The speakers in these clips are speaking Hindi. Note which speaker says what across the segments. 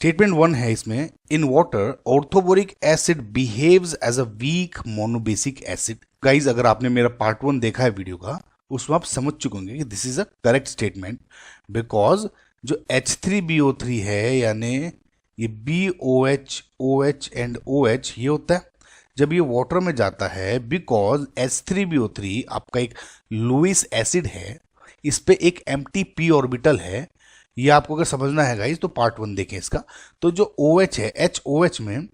Speaker 1: स्टेटमेंट 1 है इसमें, in water orthoboric acid behaves as a weak monobasic acid. Guys अगर आपने मेरा पार्ट 1 देखा है वीडियो का, उसमें आप समझ चुके होंगे कि this is a correct statement, because जो H3BO3 है यानी ये BOH, OH एंड OH ये होता है जब ये वाटर में जाता है, बिकॉज H3BO3 आपका एक लुईस एसिड है, इस पे एक एम्प्टी p ऑर्बिटल है। ये आपको अगर समझना है गाइस तो पार्ट 1 देखें इसका। तो जो OH है, HOH में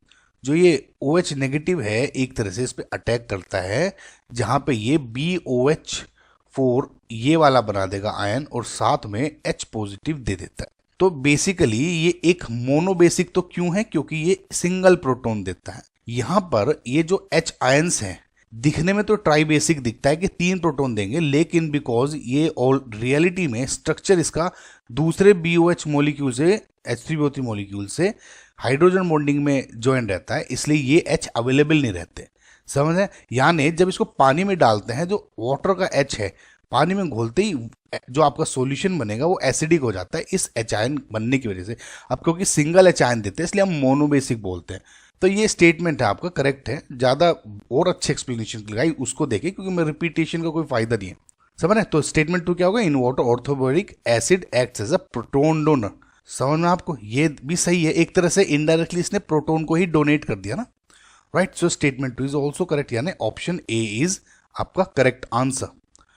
Speaker 1: जो ये OH नेगेटिव है एक तरह से इस पे अटैक करता है, जहां पे ये BOH4 ये वाला बना देगा आयन और साथ में H पॉजिटिव दे देता है। तो बेसिकली ये एक मोनोबेसिक तो क्यों है, क्योंकि ये सिंगल प्रोटॉन देता है। यहां पर ये जो H आयंस हैं दिखने में तो ट्राई बेसिक दिखता है कि 3 प्रोटॉन देंगे, लेकिन बिकॉज ये ऑल रियलिटी में स्ट्रक्चर इसका दूसरे BOH मॉलिक्यूल से, H3BO3 मॉलिक्यूल से हाइड्रोजन बॉन्डिंग में ज्वाइन रहता है, इसलिए ये H अवेलेबल नहीं रहते। समझ है? यानी जब इसको पानी में डालते हैं, जो वाटर का H है पानी में घोलते ही जो आपका सॉल्यूशन बनेगा वो एसिडिक हो जाता है इस H आयन बनने की वजह से। अब क्योंकि सिंगल H आयन देते हैं इसलिए हम मोनोबेसिक बोलते हैं। तो ये स्टेटमेंट है आपका करेक्ट है। ज़्यादा और अच्छे एक्सप्लेनेशन लगाई उसको देखें, क्योंकि मैं रिपीटेशन का कोई फायदा नहीं है। समझ है? तो स्टेटमेंट 2 क्या होगा, in water orthoboric acid acts as a proton donor. समझ में आपको? ये भी सही है, एक तरह से इनडायरेक्टली इसने प्रोटोन को ही डोनेट कर दिया ना, right. So statement 2 is also correct, यानी ऑप्शन ए इज आपका करेक्ट आंसर।